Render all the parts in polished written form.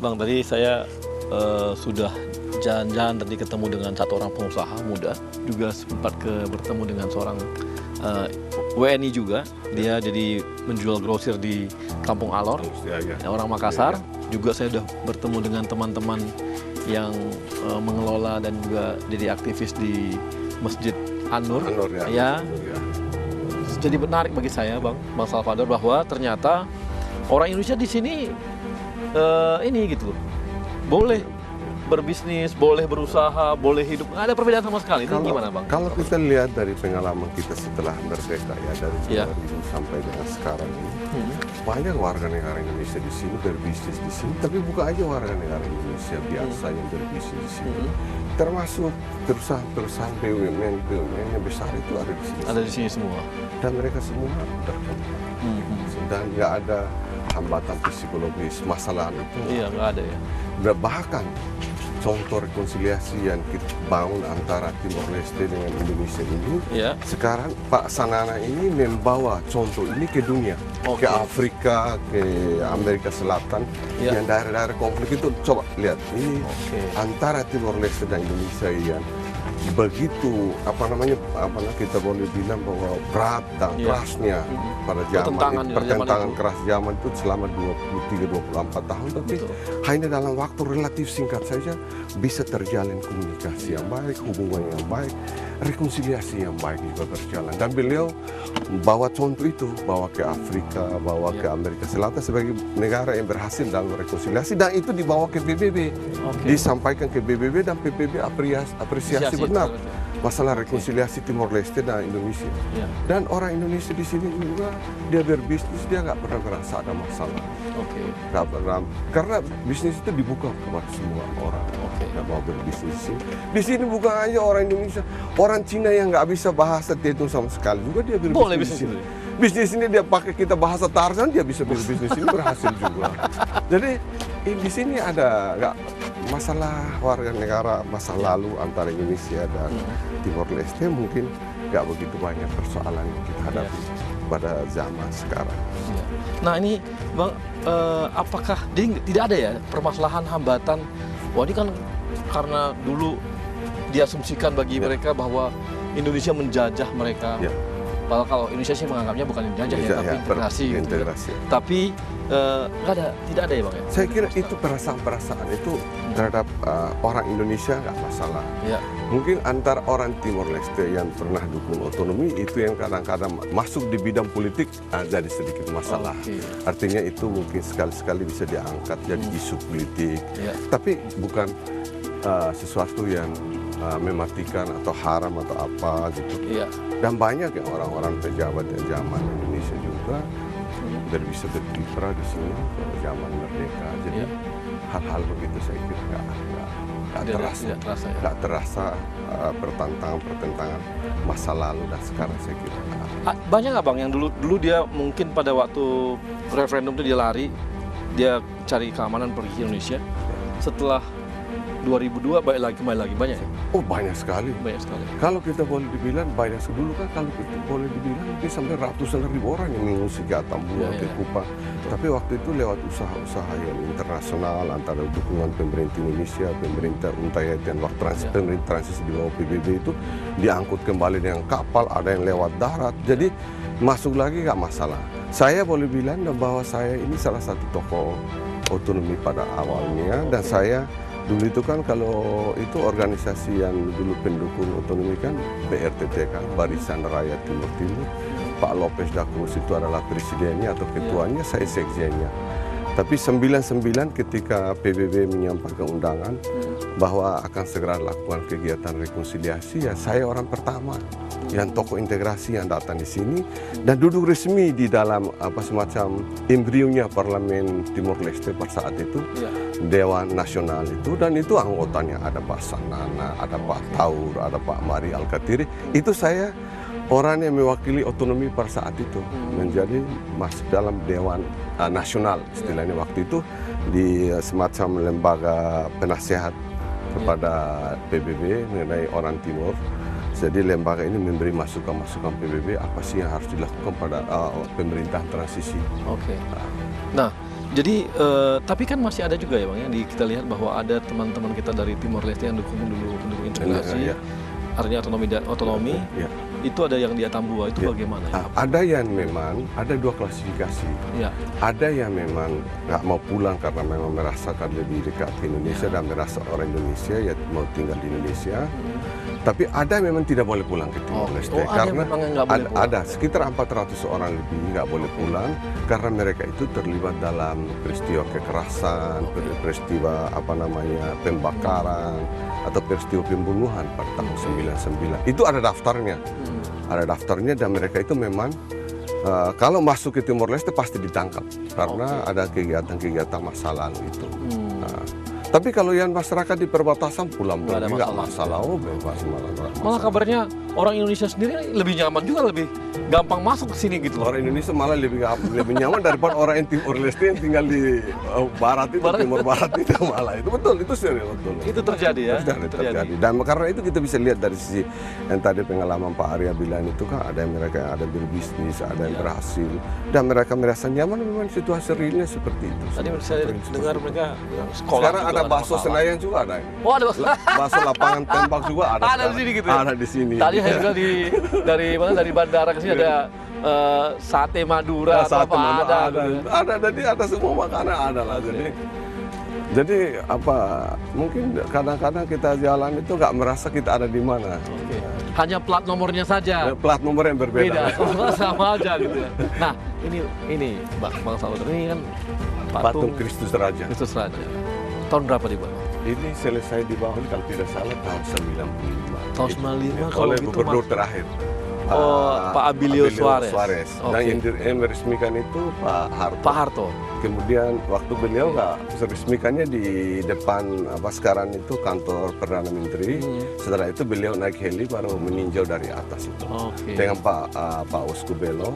Bang, tadi saya sudah jalan-jalan tadi ketemu dengan satu orang pengusaha muda, juga sempat bertemu dengan seorang WNI juga. Dia jadi menjual grosir di Kampung Alor, orang Makassar. Juga saya sudah bertemu dengan teman-teman yang mengelola dan juga jadi aktivis di Masjid An-Nur. Ya. Jadi menarik bagi saya, Bang Salvador, bahwa ternyata orang Indonesia di sini ini gitu, boleh berbisnis, boleh berusaha, boleh hidup, nggak ada perbedaan sama sekali. Ini gimana, Bang? Kalau kita lihat dari pengalaman kita setelah merdeka ya, dari 2000 sampai dengan sekarang ini, banyak warga negara Indonesia di sini berbisnis di sini, tapi bukan aja warga negara Indonesia biasa yang berbisnis di sini. Termasuk perusahaan BUMN yang besar itu ada di sini. Ada di sini semua. Dan mereka semua berkembang. Dan nggak ada hambatan psikologis, masalah itu. Iya, nggak ada ya. Dan bahkan contoh rekonsiliasi yang kita bangun antara Timor Leste dengan Indonesia ini, sekarang Pak Sanana ini membawa contoh ini ke dunia, ke Afrika, ke Amerika Selatan, yang daerah-daerah konflik itu. Coba lihat ini antara Timor Leste dan Indonesia yang begitu kita boleh bilang bahwa berat dan kerasnya pada zaman pertentangan keras zaman itu selama 23-24 tahun, tapi hanya dalam waktu relatif singkat saja bisa terjalin komunikasi yang baik, hubungan yang baik, rekonsiliasi yang baik juga berjalan. Dan beliau bawa contoh itu, bawa ke Afrika, bawa ke Amerika Selatan sebagai negara yang berhasil dalam rekonsiliasi, dan itu dibawa ke PBB, disampaikan ke PBB, dan PBB apresiasi benar masalah rekonsiliasi Timor Leste dan Indonesia. Dan orang Indonesia di sini juga dia berbisnis, dia nggak pernah merasa ada masalah. Nggak pernah, karena bisnis itu dibuka kepada semua orang yang mau berbisnis di sini. Di sini bukan hanya orang Indonesia, orang Cina yang nggak bisa bahasa Tetun sama sekali juga dia berbisnis di sini. Bisnis ini dia pakai kita bahasa Tarzan, dia bisa berbisnis ini berhasil juga. Jadi di sini ada nggak masalah warga negara masa lalu antara Indonesia dan Timor Leste, mungkin nggak begitu banyak persoalan yang kita hadapi pada zaman sekarang. Nah ini, Bang, apakah tidak ada ya permasalahan hambatan? Wah, ini kan karena dulu diasumsikan bagi mereka bahwa Indonesia menjajah mereka. Padahal kalau Indonesia sih menganggapnya bukan menjajah tapi integrasi. Gitu. Tapi tidak ada ya, Bang ya? Saya kira itu perasaan-perasaan itu terhadap orang Indonesia nggak masalah. Mungkin antar orang Timor Leste yang pernah dukung otonomi itu yang kadang-kadang masuk di bidang politik jadi sedikit masalah. Artinya itu mungkin sekali-sekali bisa diangkat jadi isu politik. Tapi bukan sesuatu yang mematikan atau haram atau apa gitu. Dan banyak yang orang-orang pejabat yang zaman Indonesia juga bisa berkiprah di sini pada zaman merdeka. Jadi hal-hal begitu saya kira nggak terasa pertentangan masa lalu dan sekarang saya kira. Banyak nggak, Bang, yang dulu dia mungkin pada waktu referendum itu dia lari, dia cari keamanan pergi ke Indonesia. Setelah 2002 kembali lagi banyak ya? Oh, banyak sekali. Kalau kita boleh dibilang banyak, dulu kan kalau kita boleh dibilang mungkin sampai ratusan ribu orang yang mengungsi ke Atambua, ke Kupang. Tapi waktu itu lewat usaha-usaha yang internasional antara dukungan pemerintah Indonesia, pemerintah Untayat dan waktu pemerintah transisi di bawah PBB itu diangkut kembali dengan kapal, ada yang lewat darat. Jadi masuk lagi nggak masalah. Saya boleh bilang bahwa saya ini salah satu tokoh otonomi pada awalnya, dan saya dulu itu kan kalau itu organisasi yang dulu pendukung otonomi kan BRTT kan, Barisan Rakyat Timur Timur. Pak Lopez da Cruz itu adalah presidennya atau ketuanya, saya sekjennya. Tapi 99 ketika PBB menyampaikan undangan bahwa akan segera lakukan kegiatan rekonsiliasi, ya saya orang pertama yang tokoh integrasi yang datang di sini dan duduk resmi di dalam semacam embrionya Parlemen Timor Leste pada saat itu, Dewan Nasional itu, dan itu anggotanya ada Pak Sanana, ada Pak Taur, ada Pak Mari Alkatiri. Itu saya orang yang mewakili otonomi pada saat itu, menjadi masuk dalam Dewan Nasional istilahnya waktu itu, di semacam lembaga penasehat kepada PBB mengenai orang Timor. Jadi lembaga ini memberi masukan-masukan PBB apa sih yang harus dilakukan pada pemerintahan transisi. Nah, Jadi tapi kan masih ada juga ya Bang ya, kita lihat bahwa ada teman-teman kita dari Timor Leste yang dukung integrasi, artinya otonomi. Ya. Itu ada yang di Atambua, itu bagaimana? Ya? Ada yang memang, ada dua klasifikasi. Ya. Ada yang memang nggak mau pulang karena memang merasakan lebih dekat ke Indonesia dan merasa orang Indonesia, ya mau tinggal di Indonesia. Tapi ada yang memang tidak boleh pulang ke Timor Leste karena ada sekitar 400 orang lebih nggak boleh pulang karena mereka itu terlibat dalam peristiwa kekerasan, peristiwa pembakaran atau peristiwa pembunuhan pada tahun 99. Itu ada daftarnya. Ada daftarnya dan mereka itu memang kalau masuk ke Timor Leste pasti ditangkap karena ada kegiatan-kegiatan masa lalu itu. Tapi kalau yang masyarakat di perbatasan pulang nggak masalah, bebas malah kabarnya orang Indonesia sendiri lebih nyaman juga, lebih gampang masuk ke sini gitu. Orang Indonesia malah lebih nyaman daripada orang yang Timor Leste yang tinggal di barat itu, Timor Barat itu malah itu betul, itu serius betul. Itu terjadi ya. Terjadi. Dan karena itu kita bisa lihat dari sisi yang tadi pengalaman Pak Arya bilang itu kan ada yang mereka yang ada berbisnis, ada yang berhasil dan mereka merasa nyaman memang situasi realnya seperti itu. Tadi saya dengar mereka sekolah. Sekarang ada bakso Senayan juga ada. Oh ada bakso lapangan tembak juga ada. Ada di sini gitu. Ada di sini. Tadi saya juga dari bandara ke sini ada sate Madura atau apa ada semua makanan ada lah. Jadi mungkin kadang-kadang kita jalan itu nggak merasa kita ada di mana. Hanya plat nomornya saja. Plat nomor yang berbeda. Sama aja gitu ya. Nah ini Bang Saud, ini kan patung Kristus Raja. Tahun berapa dibangun? Ini selesai dibangun kalau tidak salah tahun 95. Tahun 95 oleh gubernur terakhir. Pak Abilio Suarez. Dan yang meresmikan itu Pak Harto. Kemudian waktu beliau nggak meresmikannya di depan sekarang itu kantor Perdana Menteri. Setelah itu beliau naik heli baru meninjau dari atas itu. Dengan Pak Usku Belo,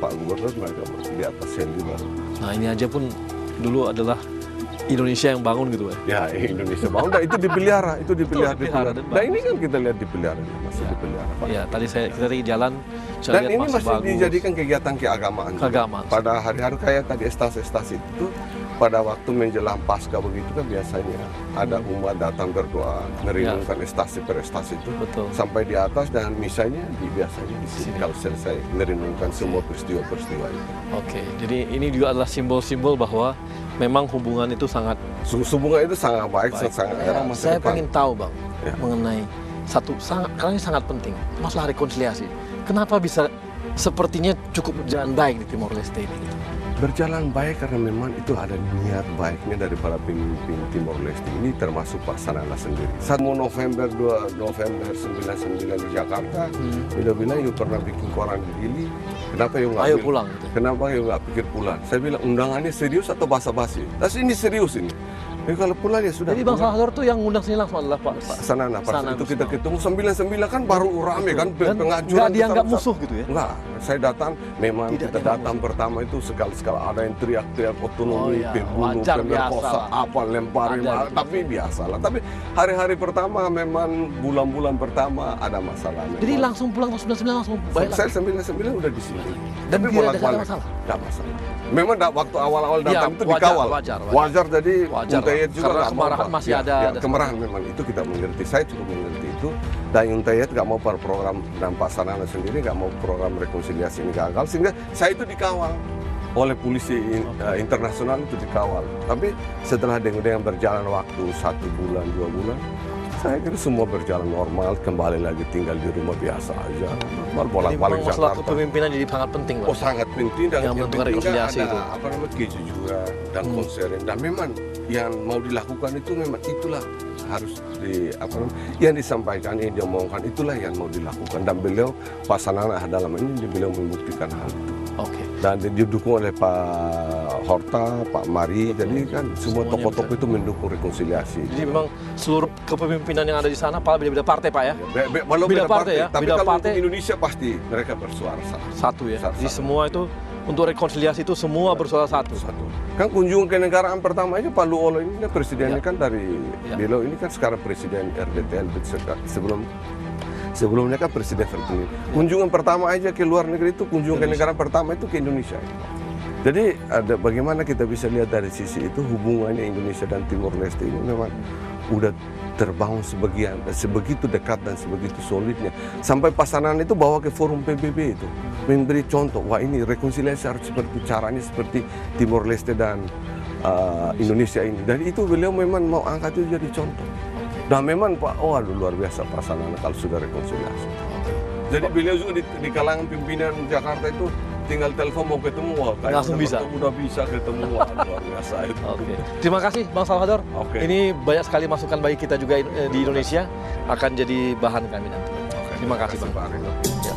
Pak Gubernur mereka di atas heli baru. Nah ini aja pun dulu adalah Indonesia yang bangun gitu ya. Ya Indonesia bangun, dan itu dipelihara, Nah ini kan kita lihat dipelihara, masih dipelihara. Ya tadi kita lagi jalan. Dan ini masih dijadikan kegiatan keagamaan. Pada hari-hari kayak tadi estasi itu, pada waktu menjelang Paskah begitu kan biasanya ada umat datang berdoa, merenungkan estasi per estasi itu. Sampai di atas dan misalnya biasanya di sini kalau selesai merenungkan semua peristiwa-peristiwa itu. Jadi ini juga adalah simbol-simbol bahwa memang hubungan itu sangat baik, sangat erat. Saya ingin tahu Bang mengenai karena ini sangat penting, masalah rekonsiliasi. Kenapa bisa sepertinya cukup berjalan baik di Timor Leste ini? Berjalan baik karena memang itu ada niat baiknya dari para pemimpin Timor Leste ini, termasuk Pak Sanana sendiri. 1 November 99 di Jakarta, beliau bilang, "Yuk pernah bikin koran di Dili, kenapa yuk nggak pulang? Kenapa yuk nggak pikir pulang?" Saya bilang, undangannya serius atau basa-basi? Tapi ini serius ini. Jadi kalau pulang ya sudah. Jadi Bang Salvador tuh yang ngundang sini langsung adalah Pak Sanana. Pas itu kita ketemu 99 kan baru rame kan pengajuan. Nggak dianggap musuh gitu ya? Enggak, saya datang memang kita datang pertama itu sekali-sekali ada yang teriak-teriak otonomi, pembunuh, pemerkosa, lemparin, tapi biasalah. Tapi hari-hari pertama memang bulan-bulan pertama ada masalah. Jadi langsung pulang tahun 99 langsung balik. Saya 99 udah di sini. Dan tidak ada masalah. Enggak masalah. Memang waktu awal-awal datang itu dikawal. Wajar jadi Untayet juga karena kemarahan masih ada. Kemarahan memang itu kita mengerti. Saya cukup mengerti itu. Dan Untayet nggak mau program, dan Pak Sanana sendiri nggak mau program rekonsiliasi ini gagal, sehingga saya itu dikawal oleh polisi internasional, itu dikawal. Tapi setelah dengan berjalan waktu 1 bulan 2 bulan, saya kira semua berjalan normal, kembali lagi tinggal di rumah biasa aja. Bolak-balik Jakarta. Masalah kepemimpinan jadi sangat penting, Pak. Sangat penting, dan yang menentukan rekonsiliasi itu. Kejujuran dan konserin. Dan memang yang mau dilakukan itu memang itulah harus yang disampaikan, yang diomongkan itulah yang mau dilakukan. Dan beliau Pak Sanana dalam ini beliau membuktikan hal itu. Dan didukung oleh Pak Horta, Pak Mari, jadi kan semua tokoh-tokoh itu mendukung rekonsiliasi. Jadi memang seluruh kepemimpinan yang ada di sana, beda-beda partai Pak ya? Beda partai ya. Tapi beda kalau partai, untuk Indonesia pasti mereka bersuara satu ya. Jadi semua itu untuk rekonsiliasi itu semua bersuara satu. Kan kunjungan kenegaraan pertama aja Pak Luolo ini kan presidennya kan dari beliau ini kan sekarang presiden RDTL sebelumnya kan presiden terpilih. Kunjungan pertama aja ke luar negeri itu, kunjungan kenegaraan pertama itu ke Indonesia. Jadi bagaimana kita bisa lihat dari sisi itu hubungannya Indonesia dan Timor Leste ini memang udah terbangun sebegitu dekat dan sebegitu solidnya. Sampai pasangan itu bawa ke forum PBB itu, memberi contoh, wah ini rekonsiliasi harus seperti caranya seperti Timor Leste dan Indonesia ini. Dan itu beliau memang mau angkat itu jadi contoh. Dan memang Pak, luar biasa pasangan kalau sudah rekonsiliasi. Jadi beliau juga di kalangan pimpinan Jakarta itu tinggal telepon mau ketemu, langsung bisa. Udah bisa ketemu, luar biasa itu. Terima kasih Bang Salvador. Ini banyak sekali masukan bagi kita juga di Indonesia, akan jadi bahan kami nanti. Terima kasih Bang. Ya.